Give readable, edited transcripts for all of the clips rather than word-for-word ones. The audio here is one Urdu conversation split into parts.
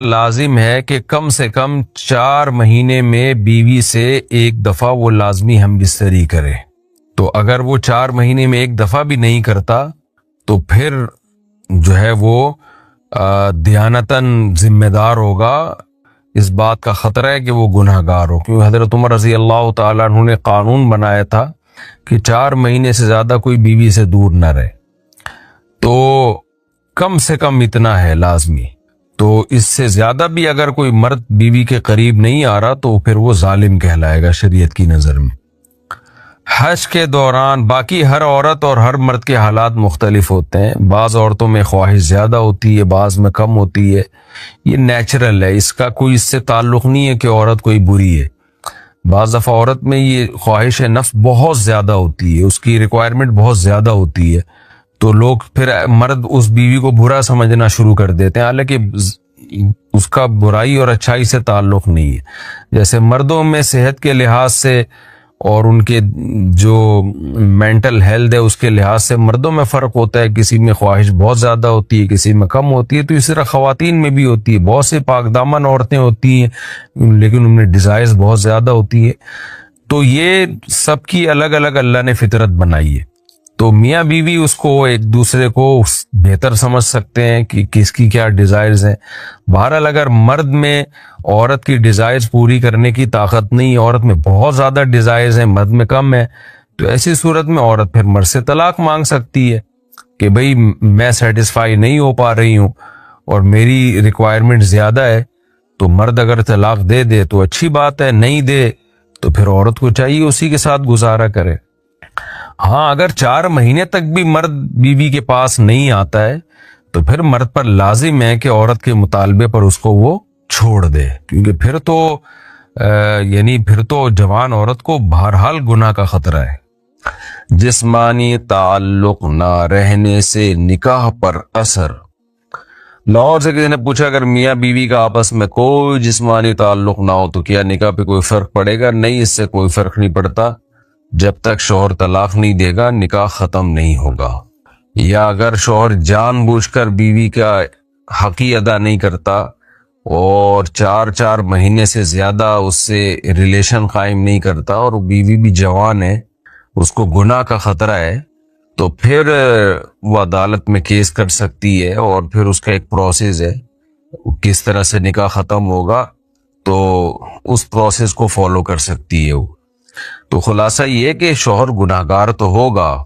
لازم ہے کہ کم سے کم 4 مہینے میں بیوی سے ایک دفعہ وہ لازمی ہم بستری کرے. تو اگر وہ 4 مہینے میں ایک دفعہ بھی نہیں کرتا تو پھر جو ہے وہ دیانتاً ذمہ دار ہوگا. اس بات کا خطرہ ہے کہ وہ گناہ گار ہو، کیونکہ حضرت عمر رضی اللہ تعالیٰ عنہ نے قانون بنایا تھا کہ 4 مہینے سے زیادہ کوئی بیوی سے دور نہ رہے. تو کم سے کم اتنا ہے لازمی. تو اس سے زیادہ بھی اگر کوئی مرد بیوی کے قریب نہیں آ رہا تو پھر وہ ظالم کہلائے گا شریعت کی نظر میں. حج کے دوران باقی ہر عورت اور ہر مرد کے حالات مختلف ہوتے ہیں. بعض عورتوں میں خواہش زیادہ ہوتی ہے، بعض میں کم ہوتی ہے. یہ نیچرل ہے، اس کا کوئی اس سے تعلق نہیں ہے کہ عورت کوئی بری ہے. بعض دفعہ عورت میں یہ خواہش نفس بہت زیادہ ہوتی ہے، اس کی ریکوائرمنٹ بہت زیادہ ہوتی ہے، تو لوگ پھر مرد اس بیوی کو برا سمجھنا شروع کر دیتے ہیں، حالانکہ اس کا برائی اور اچھائی سے تعلق نہیں ہے. جیسے مردوں میں صحت کے لحاظ سے اور ان کے جو مینٹل ہیلتھ ہے اس کے لحاظ سے مردوں میں فرق ہوتا ہے. کسی میں خواہش بہت زیادہ ہوتی ہے، کسی میں کم ہوتی ہے. تو اس طرح خواتین میں بھی ہوتی ہے. بہت سے پاک دامن عورتیں ہوتی ہیں لیکن ان میں ڈیزائرز بہت زیادہ ہوتی ہے. تو یہ سب کی الگ الگ اللہ نے فطرت بنائی ہے. تو میاں بیوی اس کو ایک دوسرے کو بہتر سمجھ سکتے ہیں کہ کس کی کیا ڈیزائرز ہیں. بہرحال اگر مرد میں عورت کی ڈیزائرز پوری کرنے کی طاقت نہیں، عورت میں بہت زیادہ ڈیزائرز ہیں، مرد میں کم ہے، تو ایسی صورت میں عورت پھر مرد سے طلاق مانگ سکتی ہے کہ بھئی میں سیٹسفائی نہیں ہو پا رہی ہوں اور میری ریکوائرمنٹ زیادہ ہے. تو مرد اگر طلاق دے دے تو اچھی بات ہے، نہیں دے تو پھر عورت کو چاہیے اسی کے ساتھ گزارا کرے. ہاں اگر 4 مہینے تک بھی مرد بیوی کے پاس نہیں آتا ہے تو پھر مرد پر لازم ہے کہ عورت کے مطالبے پر اس کو وہ چھوڑ دے، کیونکہ پھر تو جوان عورت کو بہرحال گناہ کا خطرہ ہے. جسمانی تعلق نہ رہنے سے نکاح پر اثر. لاہور سے کسی نے پوچھا اگر میاں بیوی کا آپس میں کوئی جسمانی تعلق نہ ہو تو کیا نکاح پہ کوئی فرق پڑے گا؟ نہیں، اس سے کوئی فرق نہیں پڑتا. جب تک شوہر طلاق نہیں دے گا نکاح ختم نہیں ہوگا. یا اگر شوہر جان بوجھ کر بیوی کا حق ہی ادا نہیں کرتا اور 4 مہینے سے زیادہ اس سے ریلیشن قائم نہیں کرتا اور بیوی بھی جوان ہے، اس کو گناہ کا خطرہ ہے، تو پھر وہ عدالت میں کیس کر سکتی ہے اور پھر اس کا ایک پروسیس ہے کس طرح سے نکاح ختم ہوگا، تو اس پروسیس کو فالو کر سکتی ہے وہ. تو خلاصہ یہ کہ شوہر گناہ گار تو ہوگا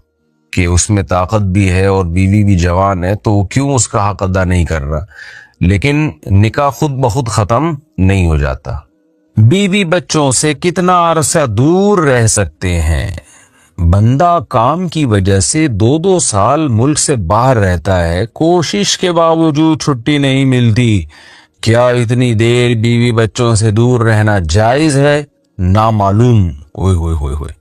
کہ اس میں طاقت بھی ہے اور بیوی بھی جوان ہے، تو کیوں اس کا حق ادا نہیں کر رہا، لیکن نکاح خود بخود ختم نہیں ہو جاتا. بیوی بچوں سے کتنا عرصہ دور رہ سکتے ہیں؟ بندہ کام کی وجہ سے 2 سال ملک سے باہر رہتا ہے، کوشش کے باوجود چھٹی نہیں ملتی. کیا اتنی دیر بیوی بچوں سے دور رہنا جائز ہے؟ نامعلوم. اوئے ہوئے ہوئے ہوئے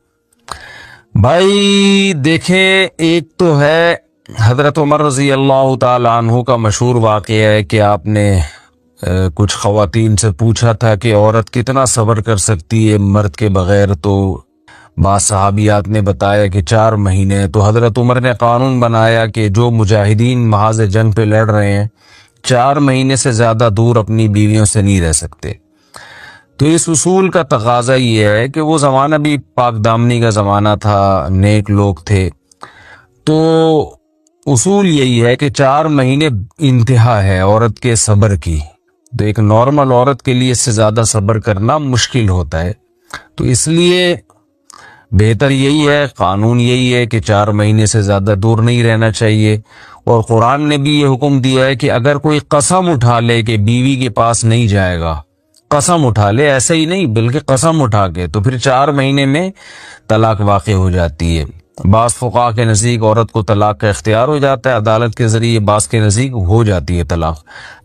بھائی دیکھیں، ایک تو ہے حضرت عمر رضی اللہ تعالی عنہ کا مشہور واقعہ ہے کہ آپ نے کچھ خواتین سے پوچھا تھا کہ عورت کتنا صبر کر سکتی ہے مرد کے بغیر، تو بعض صحابیات نے بتایا کہ 4 مہینے. تو حضرت عمر نے قانون بنایا کہ جو مجاہدین محاذ جنگ پہ لڑ رہے ہیں 4 مہینے سے زیادہ دور اپنی بیویوں سے نہیں رہ سکتے. تو اس اصول کا تقاضا یہ ہے کہ وہ زمانہ بھی پاک دامنی کا زمانہ تھا، نیک لوگ تھے، تو اصول یہی ہے کہ 4 مہینے انتہا ہے عورت کے صبر کی. تو ایک نارمل عورت کے لیے اس سے زیادہ صبر کرنا مشکل ہوتا ہے. تو اس لیے بہتر یہی ہے، قانون یہی ہے کہ 4 مہینے سے زیادہ دور نہیں رہنا چاہیے. اور قرآن نے بھی یہ حکم دیا ہے کہ اگر کوئی قسم اٹھا لے کہ بیوی کے پاس نہیں جائے گا، قسم اٹھا لے، ایسا ہی نہیں بلکہ قسم اٹھا کے، تو پھر 4 مہینے میں طلاق واقع ہو جاتی ہے. بعض فقہا کے نزدیک عورت کو طلاق کا اختیار ہو جاتا ہے عدالت کے ذریعے، بعض کے نزدیک ہو جاتی ہے طلاق.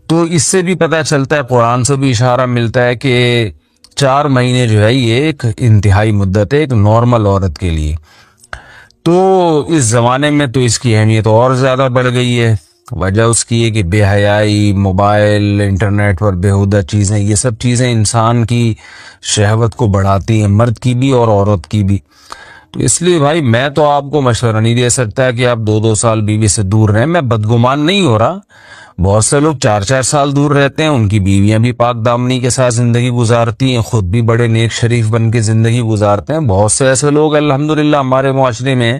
تو اس سے بھی پتہ چلتا ہے، قرآن سے بھی اشارہ ملتا ہے کہ 4 مہینے جو ہے یہ ایک انتہائی مدت ہے ایک نارمل عورت کے لیے. تو اس زمانے میں تو اس کی اہمیت اور زیادہ بڑھ گئی ہے. وجہ اس کی ہے کہ بے حیائی، موبائل، انٹرنیٹ پر بیہودہ چیزیں، یہ سب چیزیں انسان کی شہوت کو بڑھاتی ہیں، مرد کی بھی اور عورت کی بھی. تو اس لیے بھائی میں تو آپ کو مشورہ نہیں دے سکتا کہ آپ 2 سال بیوی سے دور رہیں. میں بدگمان نہیں ہو رہا، بہت سے لوگ 4 4 سال دور رہتے ہیں، ان کی بیویاں بھی پاک دامنی کے ساتھ زندگی گزارتی ہیں، خود بھی بڑے نیک شریف بن کے زندگی گزارتے ہیں. بہت سے ایسے لوگ الحمدللہ ہمارے معاشرے میں.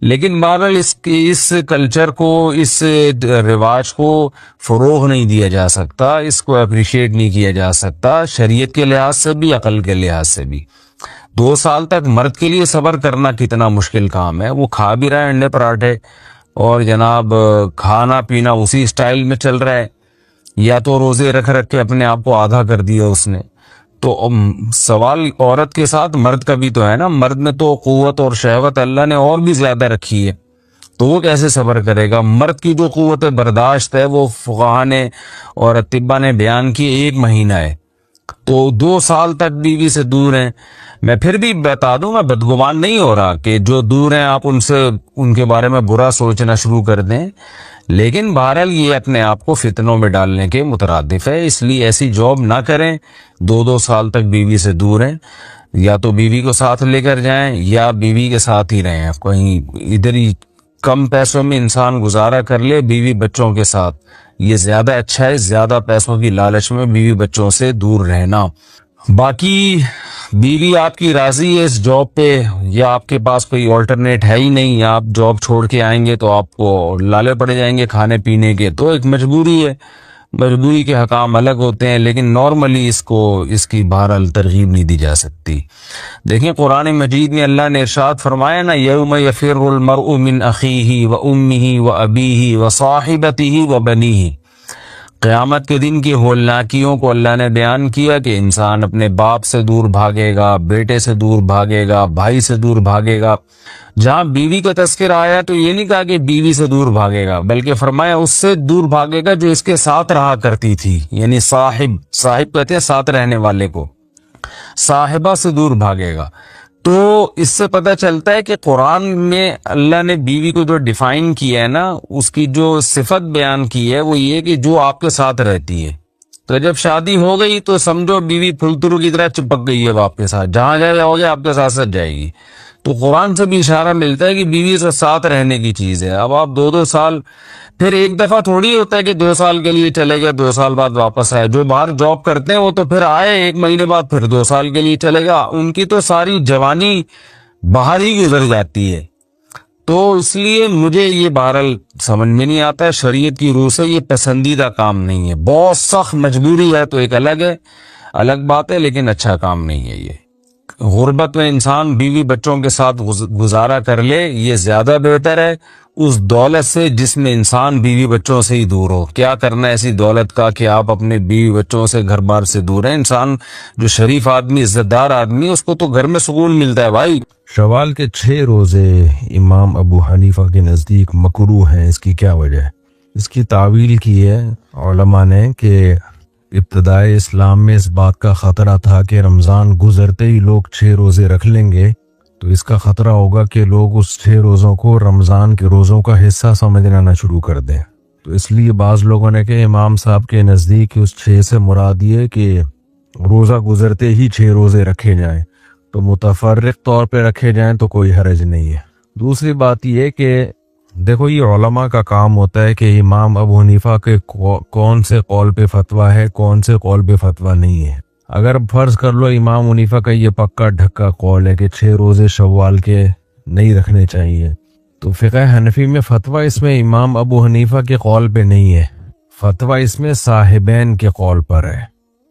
لیکن بہرحال اس کلچر کو، اس رواج کو فروغ نہیں دیا جا سکتا، اس کو اپریشیٹ نہیں کیا جا سکتا، شریعت کے لحاظ سے بھی، عقل کے لحاظ سے بھی. 2 سال تک مرد کے لیے صبر کرنا کتنا مشکل کام ہے. وہ کھا بھی رہا ہے انڈے پراٹھے، اور جناب کھانا پینا اسی سٹائل میں چل رہا ہے، یا تو روزے رکھ کے اپنے آپ کو آدھا کر دیا اس نے. تو سوال عورت کے ساتھ مرد کا بھی تو ہے نا. مرد میں تو قوت اور شہوت اللہ نے اور بھی زیادہ رکھی ہے، تو وہ کیسے صبر کرے گا؟ مرد کی جو قوت برداشت ہے وہ فقہا نے اور اطباء نے بیان کی 1 مہینہ ہے. تو 2 سال تک بیوی سے دور ہیں. میں پھر بھی بتا دوں، میں بدگمان نہیں ہو رہا کہ جو دور ہیں آپ ان کے بارے میں برا سوچنا شروع کر دیں، لیکن بہرحال یہ اپنے آپ کو فتنوں میں ڈالنے کے مترادف ہے. اس لیے ایسی جاب نہ کریں. 2 سال تک بیوی سے دور ہیں، یا تو بیوی کو ساتھ لے کر جائیں یا بیوی کے ساتھ ہی رہیں. کہیں ادھر ہی کم پیسوں میں انسان گزارا کر لے بیوی بچوں کے ساتھ، یہ زیادہ اچھا ہے. زیادہ پیسوں کی لالچ میں بیوی بچوں سے دور رہنا. باقی بیوی آپ کی راضی ہے اس جاب پہ، یا آپ کے پاس کوئی آلٹرنیٹ ہے ہی نہیں، یا آپ جاب چھوڑ کے آئیں گے تو آپ کو لالے پڑ جائیں گے کھانے پینے کے، تو ایک مجبوری ہے. مجبوری کے حکام الگ ہوتے ہیں، لیکن نارملی اس کی بہرحال ترغیب نہیں دی جا سکتی. دیکھیں قرآن مجید میں اللہ نے ارشاد فرمایا نا، یوم یفر المرء من اخیہ و امہ و ابیہ و صاحبتہ و بنیہ. قیامت کے دن کی ہولناکیوں کو اللہ نے بیان کیا کہ انسان اپنے باپ سے دور بھاگے گا، بیٹے سے دور بھاگے گا، بھائی سے دور بھاگے گا. جہاں بیوی کا تذکرہ آیا تو یہ نہیں کہا کہ بیوی سے دور بھاگے گا، بلکہ فرمایا اس سے دور بھاگے گا جو اس کے ساتھ رہا کرتی تھی. یعنی صاحب کہتے ہیں ساتھ رہنے والے کو. صاحبہ سے دور بھاگے گا. تو اس سے پتہ چلتا ہے کہ قرآن میں اللہ نے بیوی کو جو ڈیفائن کیا ہے نا، اس کی جو صفت بیان کی ہے وہ یہ کہ جو آپ کے ساتھ رہتی ہے. تو جب شادی ہو گئی تو سمجھو بیوی پھلترو کی طرح چپک گئی ہے آپ کے ساتھ، جہاں جاؤ گے آپ کے ساتھ ساتھ جائے گی. تو قرآن سے بھی اشارہ ملتا ہے کہ بیوی سے ساتھ رہنے کی چیز ہے. اب آپ 2 سال، پھر ایک دفعہ تھوڑی ہوتا ہے کہ 2 سال کے لیے چلے گئے 2 سال بعد واپس آئے. جو باہر جاب کرتے ہیں وہ تو پھر آئے 1 مہینے بعد پھر 2 سال کے لیے چلے گا. ان کی تو ساری جوانی باہر ہی گزر جاتی ہے. تو اس لیے مجھے یہ بہرحال سمجھ میں نہیں آتا ہے. شریعت کی روح سے یہ پسندیدہ کام نہیں ہے. بہت سخت مجبوری ہے تو ایک الگ بات ہے، لیکن اچھا کام نہیں ہے. یہ غربت میں انسان بیوی بچوں کے ساتھ گزارا کر لے، یہ زیادہ بہتر ہے اس دولت سے جس میں انسان بیوی بچوں سے ہی دور ہو. کیا کرنا ہے ایسی دولت کا کہ آپ اپنے بیوی بچوں سے، گھر بار سے دور ہیں. انسان جو شریف آدمی، عزت دار آدمی، اس کو تو گھر میں سکون ملتا ہے بھائی. شوال کے 6 روزے امام ابو حنیفہ کے نزدیک مکروہ ہیں. اس کی کیا وجہ ہے؟ اس کی تعویل کی ہے علماء نے کہ ابتدائے اسلام میں اس بات کا خطرہ تھا کہ رمضان گزرتے ہی لوگ 6 روزے رکھ لیں گے، تو اس کا خطرہ ہوگا کہ لوگ اس 6 روزوں کو رمضان کے روزوں کا حصہ سمجھنا نہ شروع کر دیں. تو اس لیے بعض لوگوں نے کہ امام صاحب کے نزدیک اس 6 سے مراد یہ کہ روزہ گزرتے ہی 6 روزے رکھے جائیں، تو متفرق طور پہ رکھے جائیں تو کوئی حرج نہیں ہے. دوسری بات یہ کہ دیکھو یہ علماء کا کام ہوتا ہے کہ امام ابو حنیفہ کے کون سے قول پہ فتویٰ ہے، کون سے قول پہ فتویٰ نہیں ہے. اگر فرض کر لو امام حنیفہ کا یہ پکا ڈھکا قول ہے کہ 6 روزے شوال کے نہیں رکھنے چاہیے، تو فقہ حنفی میں فتویٰ اس میں امام ابو حنیفہ کے قول پہ نہیں ہے، فتویٰ اس میں صاحبین کے قول پر ہے،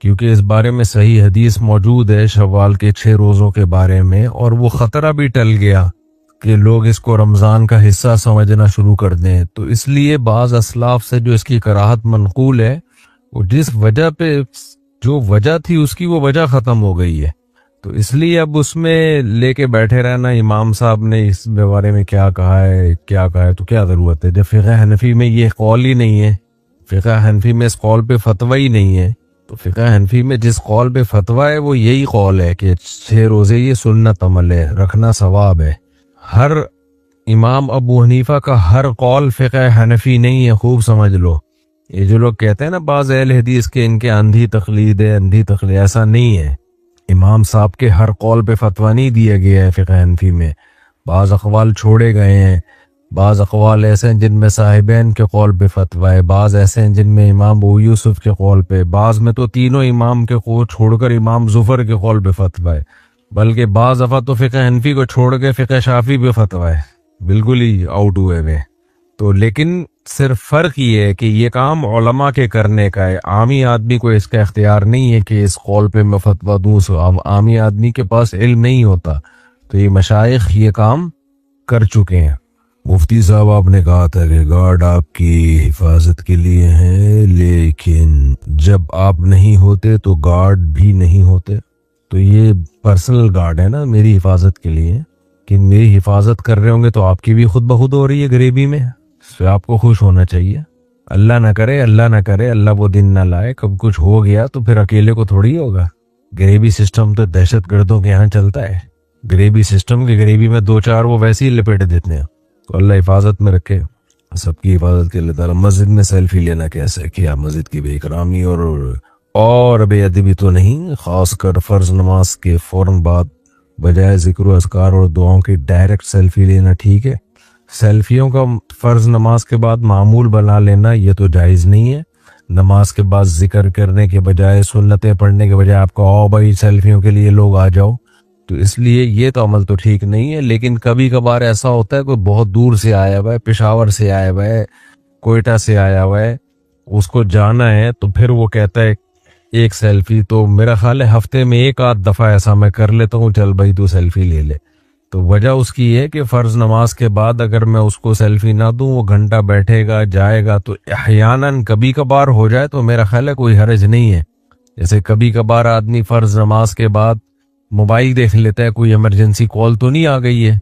کیونکہ اس بارے میں صحیح حدیث موجود ہے شوال کے 6 روزوں کے بارے میں، اور وہ خطرہ بھی ٹل گیا کہ لوگ اس کو رمضان کا حصہ سمجھنا شروع کر دیں. تو اس لیے بعض اسلاف سے جو اس کی کراہت منقول ہے، وہ جس وجہ پہ جو وجہ تھی اس کی وہ وجہ ختم ہو گئی ہے. تو اس لیے اب اس میں لے کے بیٹھے رہنا امام صاحب نے اس بارے میں کیا کہا ہے تو کیا ضرورت ہے جب فقہ حنفی میں یہ قول ہی نہیں ہے، فقہ حنفی میں اس قول پہ فتویٰ ہی نہیں ہے. تو فقہ حنفی میں جس قول پہ فتویٰ ہے وہ یہی قول ہے کہ 6 روزے یہ سنت عمل ہے، رکھنا ثواب ہے. ہر امام ابو حنیفہ کا ہر قول فقہ حنفی نہیں ہے، خوب سمجھ لو. یہ جو لوگ کہتے ہیں نا بعض اہل حدیث کے ان کے اندھی تقلید ہے، ایسا نہیں ہے. امام صاحب کے ہر قول پہ فتویٰ نہیں دیا گیا ہے فقہ حنفی میں، بعض اقوال چھوڑے گئے ہیں. بعض اقوال ایسے ہیں جن میں صاحبین کے قول پہ فتویٰ ہے، بعض ایسے ہیں جن میں امام ابو یوسف کے قول پہ، بعض میں تو تینوں امام کے قول چھوڑ کر امام زفر کے قول پہ فتویٰ ہے، بلکہ بعض دفعہ تو فقہ حنفی کو چھوڑ کے فقہ شافعی پہ فتویٰ ہے، بالکل ہی آؤٹ ہوئے ہوئے۔ تو لیکن صرف فرق یہ ہے کہ یہ کام علماء کے کرنے کا ہے، عامی آدمی کو اس کا اختیار نہیں ہے کہ اس قول پہ میں فتویٰ دوں، عامی آدمی کے پاس علم نہیں ہوتا، تو یہ مشائخ یہ کام کر چکے ہیں۔ مفتی صاحب آپ نے کہا تھا کہ گارڈ آپ کی حفاظت کے لیے ہیں، لیکن جب آپ نہیں ہوتے تو گارڈ بھی نہیں ہوتے، تو یہ پرسنل گارڈ ہے نا میری حفاظت کے لیے، کہ میری حفاظت کر رہے ہوں گے تو آپ کی بھی خود بخود ہو رہی ہے غریبی میں، اس سے آپ کو خوش ہونا چاہیے۔ اللہ نہ کرے اللہ وہ دن نہ لائے کب کچھ ہو گیا تو پھر اکیلے کو تھوڑی ہوگا۔ غریبی سسٹم تو دہشت گردوں کے یہاں چلتا ہے، غریبی سسٹم کی غریبی میں دو چار وہ ویسے ہی لپیٹ دیتے ہیں، تو اللہ حفاظت میں رکھے سب کی حفاظت کے اللہ تعالیٰ۔ مسجد میں سیلفی لینا کیسے کیا، مسجد کی بے اکرامی اور بے ادبی تو نہیں، خاص کر فرض نماز کے فوراً بعد بجائے ذکر و اذکار اور دعاؤں کی ڈائریکٹ سیلفی لینا ٹھیک ہے، سیلفیوں کا فرض نماز کے بعد معمول بنا لینا یہ تو جائز نہیں ہے۔ نماز کے بعد ذکر کرنے کے بجائے، سنتیں پڑھنے کے بجائے آپ کو آؤ بھائی سیلفیوں کے لیے لوگ آ جاؤ، تو اس لیے یہ تو عمل تو ٹھیک نہیں ہے۔ لیکن کبھی کبھار ایسا ہوتا ہے کوئی بہت دور سے آیا ہوا ہے، پشاور سے آیا ہوا ہے، کوئٹہ سے آیا ہوا ہے، اس کو جانا ہے، تو پھر وہ کہتا ہے ایک سیلفی، تو میرا خیال ہے ہفتے میں ایک آدھ دفعہ ایسا میں کر لیتا ہوں، چل بھائی تو سیلفی لے لے۔ تو وجہ اس کی ہے کہ فرض نماز کے بعد اگر میں اس کو سیلفی نہ دوں، وہ گھنٹہ بیٹھے گا جائے گا، تو احیاناً کبھی کبھار ہو جائے تو میرا خیال ہے کوئی حرج نہیں ہے۔ جیسے کبھی کبھار آدمی فرض نماز کے بعد موبائل دیکھ لیتا ہے، کوئی ایمرجنسی کال تو نہیں آ گئی ہے،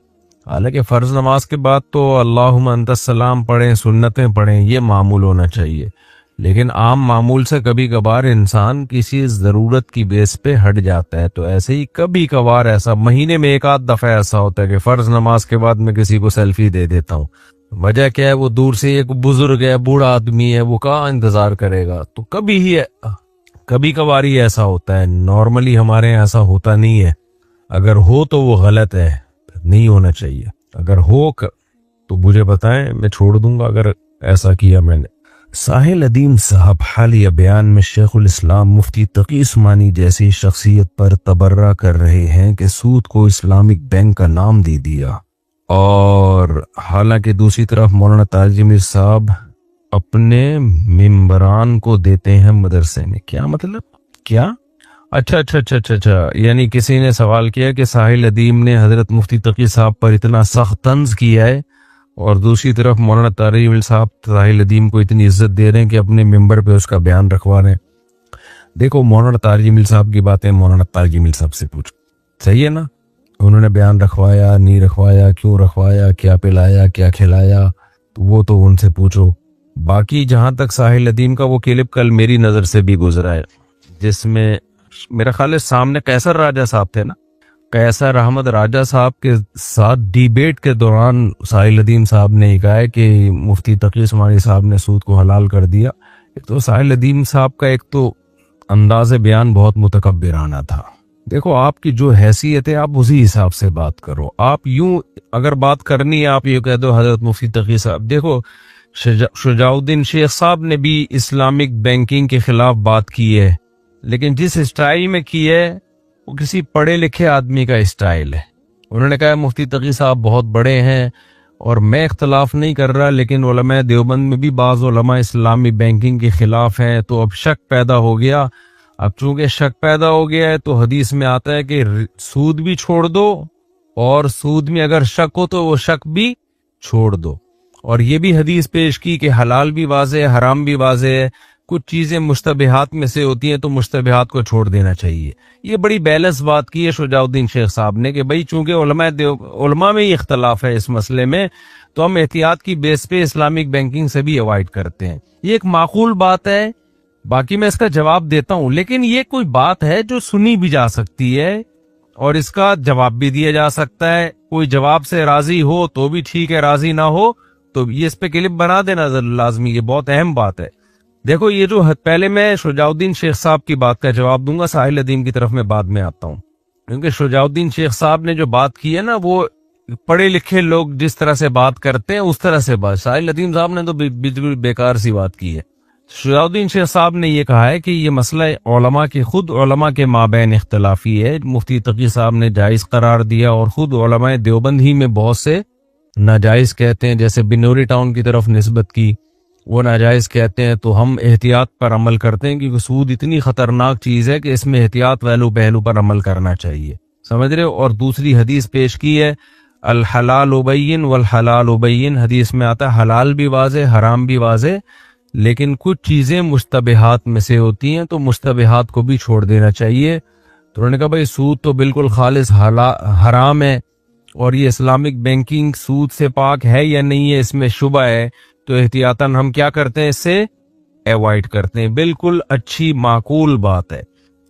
حالانکہ فرض نماز کے بعد تو اللہم انت السلام پڑھیں، سنتیں پڑھیں، یہ معمول ہونا چاہیے۔ لیکن عام معمول سے کبھی کبھار انسان کسی ضرورت کی بیس پہ ہٹ جاتا ہے، تو ایسے ہی کبھی کبھار ایسا مہینے میں ایک آدھ دفعہ ایسا ہوتا ہے کہ فرض نماز کے بعد میں کسی کو سیلفی دے دیتا ہوں۔ وجہ کیا ہے، وہ دور سے ایک بزرگ ہے، بوڑھا آدمی ہے، وہ کہاں انتظار کرے گا، تو کبھی کبھار ہی ایسا ہوتا ہے، نارملی ہمارے یہاں ایسا ہوتا نہیں ہے۔ اگر ہو تو وہ غلط ہے، نہیں ہونا چاہیے۔ اگر ہو تو مجھے بتائیں، میں چھوڑ دوں گا اگر ایسا کیا میں نے۔ ساحل ادیم صاحب حالیہ بیان میں شیخ الاسلام مفتی تقی عثمانی جیسی شخصیت پر تبرہ کر رہے ہیں کہ سود کو اسلامک بینک کا نام دے دیا، اور حالانکہ دوسری طرف مولانا تاج میر صاحب اپنے ممبران کو دیتے ہیں مدرسے میں۔ کیا مطلب؟ کیا؟ اچھا، یعنی کسی نے سوال کیا کہ ساحل ادیم نے حضرت مفتی تقی صاحب پر اتنا سخت طنز کیا ہے، اور دوسری طرف مولانا تاجمل صاحب ساحل ادیم کو اتنی عزت دے رہے ہیں کہ اپنے ممبر پہ اس کا بیان رکھوا رہے ہیں۔ دیکھو مولانا تاجمل صاحب کی باتیں مولانا تاجمل صاحب سے پوچھو، صحیح ہے نا؟ انہوں نے بیان رکھوایا نہیں رکھوایا، کیوں رکھوایا، کیا پلایا کیا کھلایا، تو وہ تو ان سے پوچھو۔ باقی جہاں تک ساحل ادیم کا وہ کلپ کل میری نظر سے بھی گزرا ہے، جس میں میرا خیال ہے سامنے قیصر راجہ صاحب تھے نا، قیصر احمد راجہ صاحب کے ساتھ ڈیبیٹ کے دوران ساحل ادیم صاحب نے کہا ہے کہ مفتی تقی عثمانی صاحب نے سود کو حلال کر دیا۔ تو ساحل ادیم صاحب کا ایک تو انداز بیان بہت متکبرانہ تھا۔ دیکھو آپ کی جو حیثیت ہے آپ اسی حساب سے بات کرو، آپ یوں اگر بات کرنی ہے آپ یہ کہہ دو حضرت مفتی تقی صاحب۔ دیکھو شجاع الدین شیخ صاحب نے بھی اسلامک بینکنگ کے خلاف بات کی ہے، لیکن جس اسٹائل میں کی ہے وہ کسی پڑھے لکھے آدمی کا اسٹائل ہے۔ انہوں نے کہا مفتی تقی صاحب بہت بڑے ہیں، اور میں اختلاف نہیں کر رہا، لیکن علماء دیوبند میں بھی بعض علماء اسلامی بینکنگ کے خلاف ہیں، تو اب شک پیدا ہو گیا۔ اب چونکہ شک پیدا ہو گیا ہے تو حدیث میں آتا ہے کہ سود بھی چھوڑ دو، اور سود میں اگر شک ہو تو وہ شک بھی چھوڑ دو۔ اور یہ بھی حدیث پیش کی کہ حلال بھی واضح ہے، حرام بھی واضح ہے، کچھ چیزیں مشتبہات میں سے ہوتی ہیں تو مشتبہات کو چھوڑ دینا چاہیے۔ یہ بڑی بیلنس بات کی ہے شجاع الدین شیخ صاحب نے کہ بھائی چونکہ علماء میں ہی اختلاف ہے اس مسئلے میں، تو ہم احتیاط کی بیس پہ اسلامک بینکنگ سے بھی اوائڈ کرتے ہیں۔ یہ ایک معقول بات ہے، باقی میں اس کا جواب دیتا ہوں، لیکن یہ کوئی بات ہے جو سنی بھی جا سکتی ہے اور اس کا جواب بھی دیا جا سکتا ہے۔ کوئی جواب سے راضی ہو تو بھی ٹھیک ہے، راضی نہ ہو تو یہ اس پہ کلپ بنا دینا لازمی، یہ بہت اہم بات ہے۔ دیکھو یہ جو پہلے میں شجاع الدین شیخ صاحب کی بات کا جواب دوں گا، ساحل ادیم کی طرف میں بعد میں آتا ہوں، کیونکہ شجاع الدین شیخ صاحب نے جو بات کی ہے نا وہ پڑھے لکھے لوگ جس طرح سے بات کرتے ہیں اس طرح سے بات. ساحل ندیم صاحب نے تو بالکل بیکار سی بات کی ہے. شجاع الدین شیخ صاحب نے یہ کہا ہے کہ یہ مسئلہ علماء کے مابین اختلافی ہے. مفتی تقی صاحب نے جائز قرار دیا اور خود علماء دیوبند ہی میں بہت سے ناجائز کہتے ہیں. جیسے بنوری ٹاؤن کی طرف نسبت کی, وہ ناجائز کہتے ہیں. تو ہم احتیاط پر عمل کرتے ہیں کیونکہ سود اتنی خطرناک چیز ہے کہ اس میں احتیاط پہلو پر عمل کرنا چاہیے. سمجھ رہے ہو؟ اور دوسری حدیث پیش کی ہے الحلال بین والحلال بین. حدیث میں آتا ہے حلال بھی واضح حرام بھی واضح, لیکن کچھ چیزیں مشتبہات میں سے ہوتی ہیں تو مشتبہات کو بھی چھوڑ دینا چاہیے. تو انہوں نے کہا بھائی سود تو بالکل خالص حرام ہے, اور یہ اسلامک بینکنگ سود سے پاک ہے یا نہیں ہے اس میں شبہ ہے, تو احتیاطاً ہم کیا کرتے ہیں, اس سے ایوائڈ کرتے ہیں. بالکل اچھی معقول بات ہے.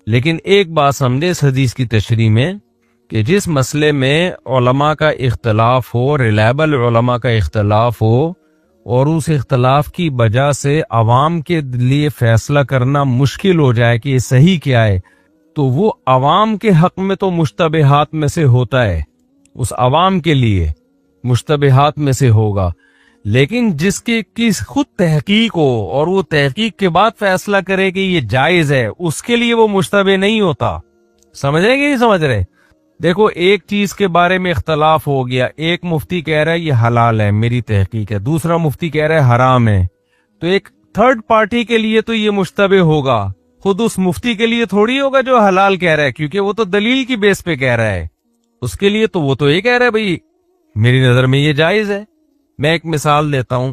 لیکن ایک بات سمجھے اس حدیث کی تشریح میں کہ جس مسئلے میں علماء کا اختلاف ہو, ریلائبل علماء کا اختلاف ہو, اور اس اختلاف کی وجہ سے عوام کے لیے فیصلہ کرنا مشکل ہو جائے کہ یہ صحیح کیا ہے, تو وہ عوام کے حق میں تو مشتبہات میں سے ہوتا ہے, اس عوام کے لیے مشتبہات میں سے ہوگا. لیکن جس کی خود تحقیق ہو اور وہ تحقیق کے بعد فیصلہ کرے کہ یہ جائز ہے, اس کے لیے وہ مشتبہ نہیں ہوتا. سمجھ رہے کہ نہیں سمجھ رہے؟ دیکھو ایک چیز کے بارے میں اختلاف ہو گیا, ایک مفتی کہہ رہا ہے یہ حلال ہے, میری تحقیق ہے, دوسرا مفتی کہہ رہا ہے حرام ہے, تو ایک تھرڈ پارٹی کے لیے تو یہ مشتبہ ہوگا, خود اس مفتی کے لیے تھوڑی ہوگا جو حلال کہہ رہا ہے, کیونکہ وہ تو دلیل کی بیس پہ کہہ رہا ہے. اس کے لیے تو وہ تو یہ کہہ رہا ہے بھئی میری نظر میں یہ جائز ہے. میں ایک مثال دیتا ہوں.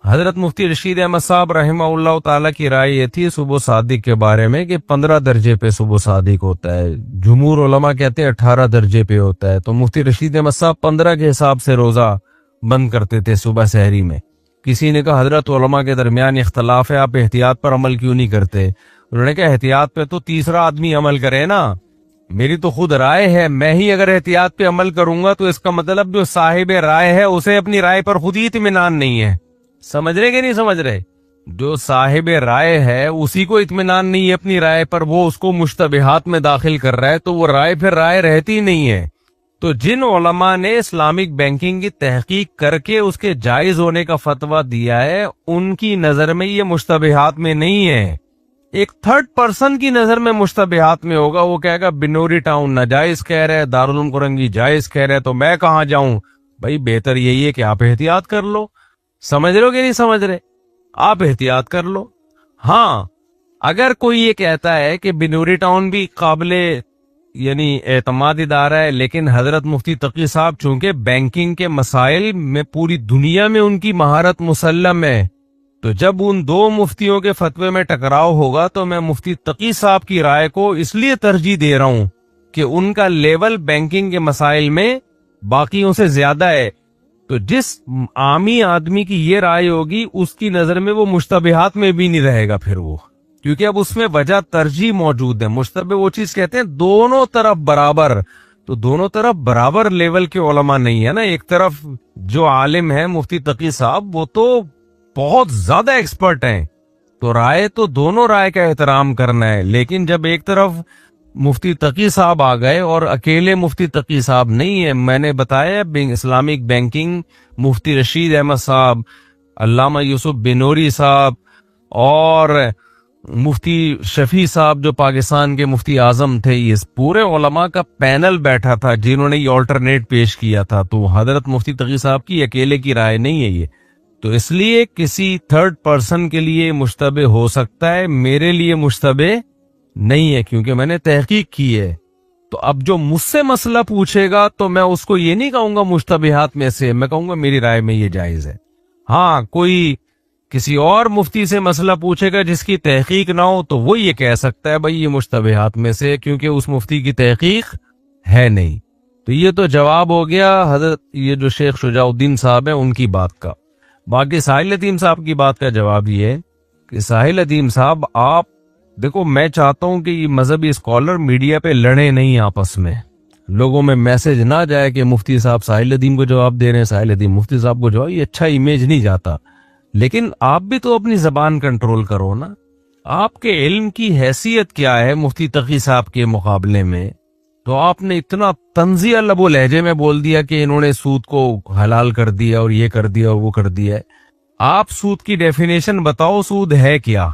حضرت مفتی رشید احمد صاحب رحمہ اللہ تعالیٰ کی رائے یہ تھی صبح صادق کے بارے میں کہ 15 درجے پہ صبح صادق ہوتا ہے, جمہور علماء کہتے ہیں 18 درجے پہ ہوتا ہے. تو مفتی رشید احمد صاحب 15 کے حساب سے روزہ بند کرتے تھے صبح سحری میں. کسی نے کہا حضرت علماء کے درمیان اختلاف ہے, آپ احتیاط پر عمل کیوں نہیں کرتے؟ انہوں نے کہا احتیاط پہ تو تیسرا آدمی عمل کرے نا, میری تو خود رائے ہے, میں ہی اگر احتیاط پہ عمل کروں گا تو اس کا مطلب جو صاحب رائے ہے اسے اپنی رائے پر خود ہی اطمینان نہیں ہے. سمجھ رہے کہ نہیں سمجھ رہے؟ جو صاحب رائے ہے اسی کو اطمینان نہیں ہے اپنی رائے پر, وہ اس کو مشتبہات میں داخل کر رہا ہے, تو وہ رائے پھر رائے رہتی نہیں ہے. تو جن علماء نے اسلامک بینکنگ کی تحقیق کر کے اس کے جائز ہونے کا فتویٰ دیا ہے, ان کی نظر میں یہ مشتبہات میں نہیں ہے. ایک تھرڈ پرسن کی نظر میں مشتبہات میں ہوگا, وہ کہے گا بنوری ٹاؤن ناجائز کہہ رہے, دارالعلوم کرنگی جائز کہہ رہے, تو میں کہاں جاؤں؟ بھائی بہتر یہی ہے کہ آپ احتیاط کر لو. سمجھ رہے ہو کہ نہیں سمجھ رہے؟ آپ احتیاط کر لو. ہاں اگر کوئی یہ کہتا ہے کہ بنوری ٹاؤن بھی قابل یعنی اعتماد ادارہ ہے, لیکن حضرت مفتی تقی صاحب چونکہ بینکنگ کے مسائل میں پوری دنیا میں ان کی مہارت مسلم ہے, تو جب ان دو مفتیوں کے فتوے میں ٹکراؤ ہوگا تو میں مفتی تقی صاحب کی رائے کو اس لیے ترجیح دے رہا ہوں کہ ان کا لیول بینکنگ کے مسائل میں باقیوں سے زیادہ ہے. تو جس عامی آدمی کی یہ رائے ہوگی اس کی نظر میں وہ مشتبہات میں بھی نہیں رہے گا پھر وہ, کیونکہ اب اس میں وجہ ترجیح موجود ہے. مشتبہ وہ چیز کہتے ہیں دونوں طرف برابر, تو دونوں طرف برابر لیول کے علماء نہیں ہے نا. ایک طرف جو عالم ہے مفتی تقی صاحب وہ تو بہت زیادہ ایکسپرٹ ہیں, تو رائے تو دونوں رائے کا احترام کرنا ہے. لیکن جب ایک طرف مفتی تقی صاحب آ گئے اور اکیلے مفتی تقی صاحب نہیں ہے, میں نے بتایا اسلامک بینکنگ مفتی رشید احمد صاحب, علامہ یوسف بنوری صاحب اور مفتی شفیع صاحب جو پاکستان کے مفتی اعظم تھے, یہ پورے علماء کا پینل بیٹھا تھا جنہوں نے یہ آلٹرنیٹ پیش کیا تھا. تو حضرت مفتی تقی صاحب کی اکیلے کی رائے نہیں ہے یہ, تو اس لیے کسی تھرڈ پرسن کے لیے مشتبہ ہو سکتا ہے, میرے لیے مشتبہ نہیں ہے کیونکہ میں نے تحقیق کی ہے. تو اب جو مجھ سے مسئلہ پوچھے گا تو میں اس کو یہ نہیں کہوں گا مشتبہات میں سے, میں کہوں گا میری رائے میں یہ جائز ہے. ہاں کوئی کسی اور مفتی سے مسئلہ پوچھے گا جس کی تحقیق نہ ہو تو وہ یہ کہہ سکتا ہے بھائی یہ مشتبہات میں سے, کیونکہ اس مفتی کی تحقیق ہے نہیں. تو یہ تو جواب ہو گیا حضرت یہ جو شیخ شجاع الدین صاحب ہیں ان کی بات کا. باقی ساحل ندیم صاحب کی بات کا جواب یہ ہے کہ ساحل ندیم صاحب آپ دیکھو, میں چاہتا ہوں کہ یہ مذہبی اسکالر میڈیا پہ لڑے نہیں آپس میں, لوگوں میں میسج نہ جائے کہ مفتی صاحب ساحل ندیم کو جواب دے رہے ہیں, ساحل ندیم مفتی صاحب کو جواب, یہ اچھا امیج نہیں جاتا. لیکن آپ بھی تو اپنی زبان کنٹرول کرو نا. آپ کے علم کی حیثیت کیا ہے مفتی تقی صاحب کے مقابلے میں؟ تو آپ نے اتنا طنزیہ لب و لہجے میں بول دیا کہ انہوں نے سود کو حلال کر دیا اور یہ کر دیا اور وہ کر دیا ہے. آپ سود کی ڈیفینیشن بتاؤ, سود ہے کیا؟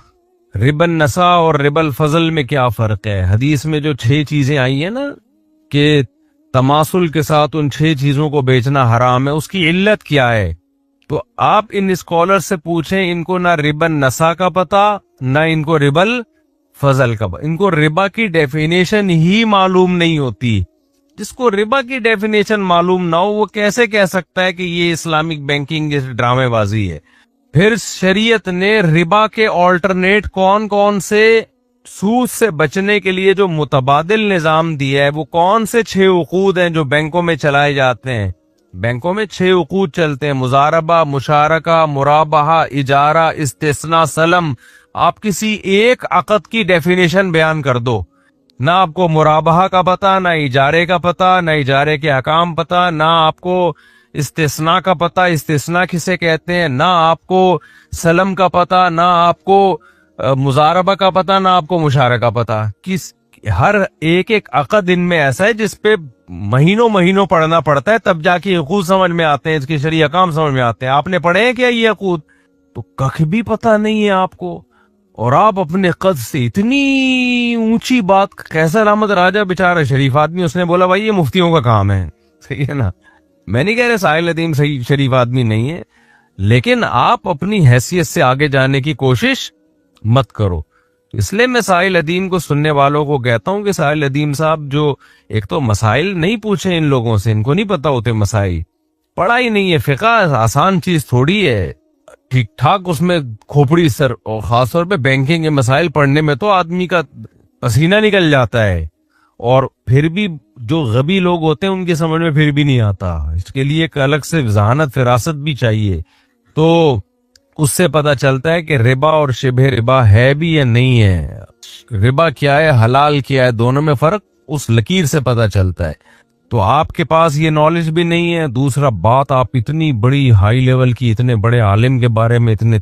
ربا النسا اور ربا الفضل میں کیا فرق ہے؟ حدیث میں جو 6 چیزیں آئی ہیں نا کہ تماثل کے ساتھ ان 6 چیزوں کو بیچنا حرام ہے, اس کی علت کیا ہے؟ تو آپ ان اسکالر سے پوچھیں, ان کو نہ ربا النسا کا پتا نہ ان کو ربا الفضل کا پتا. ان کو ربا کی ڈیفینیشن ہی معلوم نہیں ہوتی. جس کو ربا کی ڈیفینیشن معلوم نہ ہو وہ کیسے کہہ سکتا ہے کہ یہ اسلامک بینکنگ جیسے ڈرامے بازی ہے؟ پھر شریعت نے ربا کے آلٹرنیٹ کون کون سے سود سے بچنے کے لیے جو متبادل نظام دیا ہے, وہ کون سے 6 عقود ہیں جو بینکوں میں چلائے جاتے ہیں؟ بینکوں میں 6 عقود چلتے ہیں: مضاربہ, مشارکہ, مرابحہ, اجارہ, استثناء, سلم. آپ کسی ایک عقد کی ڈیفینیشن بیان کر دو. نہ آپ کو مرابحہ کا پتا, نہ اجارے کا پتا, نہ اجارے کے احکام پتا, نہ آپ کو استثناء کا پتا, استثناء کسے کہتے ہیں, نہ آپ کو سلم کا پتا, نہ آپ کو مضاربہ کا پتا, نہ آپ کو مشارکہ پتا. ہر ایک عقد ان میں ایسا ہے جس پہ مہینوں پڑھنا پڑتا ہے, تب جا کے عقود سمجھ میں آتے ہیں, اس کے شرعی احکام سمجھ میں آتے ہیں. آپ نے پڑھے ہیں کیا یہ عقود؟ تو کخ بھی پتا نہیں ہے آپ کو, اور آپ اپنے قد سے اتنی اونچی بات. قیصر احمد راجہ بیچارہ شریف آدمی, اس نے بولا بھائی یہ مفتیوں کا کام ہے. صحیح ہے نا؟ میں نہیں کہہ رہا ساحل ندیم صحیح شریف آدمی نہیں ہے, لیکن آپ اپنی حیثیت سے آگے جانے کی کوشش مت کرو. اس لیے میں ساحل ندیم کو سننے والوں کو کہتا ہوں کہ ساحل ندیم صاحب جو ایک تو مسائل نہیں پوچھیں ان لوگوں سے, ان کو نہیں پتا ہوتے مسائل, پڑھا ہی نہیں ہے. فقہ آسان چیز تھوڑی ہے, ٹھیک ٹھاک اس میں کھوپڑی سر, اور خاص طور پہ بینکنگ کے مسائل پڑھنے میں تو آدمی کا پسینہ نکل جاتا ہے, اور پھر بھی جو غبی لوگ ہوتے ہیں ان کی سمجھ میں پھر بھی نہیں آتا. اس کے لیے ایک الگ سے ذہانت فراست بھی چاہیے. تو اس سے پتا چلتا ہے کہ ربا اور شبہ ربا ہے بھی یا نہیں ہے, ربا کیا ہے, حلال کیا ہے, دونوں میں فرق اس لکیر سے پتا چلتا ہے. تو آپ کے پاس یہ نالج بھی نہیں ہے. دوسرا بات, آپ اتنی بڑی ہائی لیول کی, اتنے بڑے عالم کے بارے میں اتنے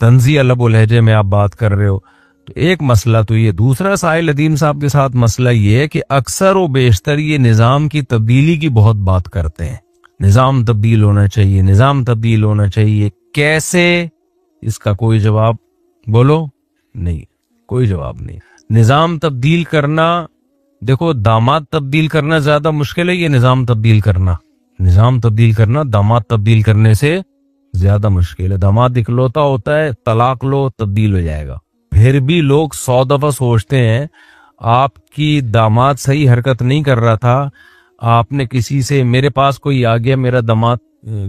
طنزیہ لب و لہجے میں آپ بات کر رہے ہو. تو ایک مسئلہ تو یہ. دوسرا ساحل ندیم صاحب کے ساتھ مسئلہ یہ ہے کہ اکثر و بیشتر یہ نظام کی تبدیلی کی بہت بات کرتے ہیں. نظام تبدیل ہونا چاہیے, نظام تبدیل ہونا چاہیے. کیسے؟ اس کا کوئی جواب بولو نہیں, کوئی جواب نہیں. نظام تبدیل کرنا, دیکھو داماد تبدیل کرنا زیادہ مشکل ہے یہ نظام تبدیل کرنا. نظام تبدیل کرنا داماد تبدیل کرنے سے زیادہ مشکل ہے. داماد اکلوتا ہوتا ہے, طلاق لو تبدیل ہو جائے گا. پھر بھی لوگ 100 دفعہ سوچتے ہیں آپ کی داماد صحیح حرکت نہیں کر رہا تھا, آپ نے کسی سے, میرے پاس کوئی آ گیا میرا داماد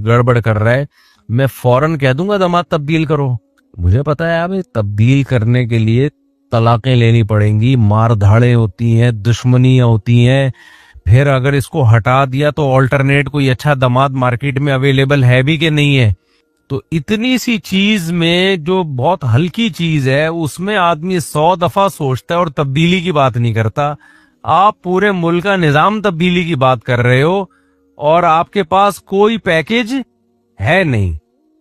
گڑبڑ کر رہا ہے, میں فوراً کہہ دوں گا داماد تبدیل کرو. مجھے پتا ہے آپ تبدیل کرنے کے لیے طلاقیں لینی پڑیں گی, مار دھاڑیں ہوتی ہیں, دشمنیاں ہوتی ہیں. پھر اگر اس کو ہٹا دیا تو آلٹرنیٹ کوئی اچھا داماد مارکیٹ میں اویلیبل ہے بھی کہ نہیں ہے. تو اتنی سی چیز میں جو بہت ہلکی چیز ہے اس میں آدمی 100 دفعہ سوچتا ہے اور تبدیلی کی بات نہیں کرتا. آپ پورے ملک کا نظام تبدیلی کی بات کر رہے ہو اور آپ کے پاس کوئی پیکج ہے نہیں.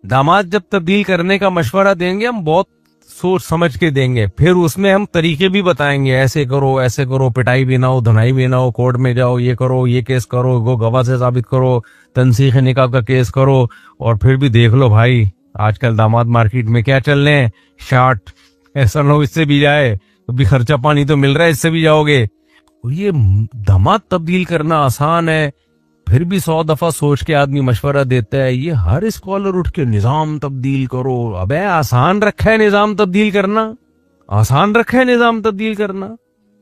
داماد جب تبدیل کرنے کا مشورہ دیں گے ہم بہت سوچ سمجھ کے دیں گے, پھر اس میں ہم طریقے بھی بتائیں گے, ایسے کرو ایسے کرو, پٹائی بھی نہ ہو, دھنائی بھی نہ ہو, کورٹ میں جاؤ, یہ کرو, یہ کیس کرو, وہ گواہ سے ثابت کرو, تنسیخ نکاح کا کیس کرو. اور پھر بھی دیکھ لو بھائی آج کل داماد مارکیٹ میں کیا چل رہے ہیں, شارٹ. ایسا نہ ہو اس سے بھی جائے تو بھی خرچہ پانی تو مل رہا ہے, اس سے بھی جاؤ گے. یہ داماد تبدیل کرنا آسان ہے, پھر بھی 100 دفعہ سوچ کے آدمی مشورہ دیتا ہے. یہ ہر اسکالر اٹھ کے نظام تبدیل کرو. ابے آسان رکھا ہے نظام تبدیل کرنا, آسان رکھا ہے نظام تبدیل کرنا.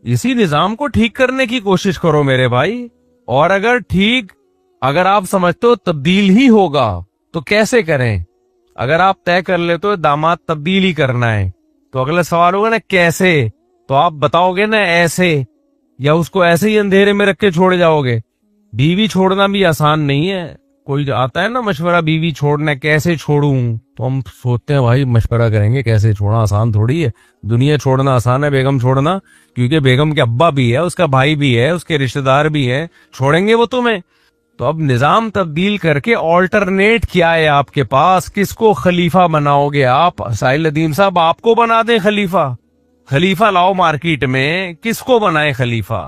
اسی نظام کو ٹھیک کرنے کی کوشش کرو میرے بھائی. اور اگر آپ سمجھتے ہو تبدیل ہی ہوگا تو کیسے کریں؟ اگر آپ طے کر لیتے ہو داماد تبدیل ہی کرنا ہے تو اگلا سوال ہوگا نا کیسے, تو آپ بتاؤ گے نا ایسے, یا اس کو ایسے ہی اندھیرے میں رکھ کے چھوڑے جاؤ گے. بیوی چھوڑنا بھی آسان نہیں ہے. کوئی آتا ہے نا مشورہ بیوی چھوڑنا, کیسے چھوڑوں, تو ہم سوچتے ہیں بھائی مشورہ کریں گے کیسے چھوڑنا, آسان تھوڑی ہے. دنیا چھوڑنا آسان ہے, بیگم چھوڑنا, کیونکہ بیگم کے ابا بھی ہے, اس کا بھائی بھی ہے, اس کے رشتہ دار بھی ہیں, چھوڑیں گے وہ تمہیں. تو اب نظام تبدیل کر کے آلٹرنیٹ کیا ہے آپ کے پاس, کس کو خلیفہ بناؤ گے آپ؟ ساحل ندیم صاحب آپ کو بنا دیں خلیفہ, خلیفہ لاؤ مارکیٹ میں, کس کو بنائے خلیفہ؟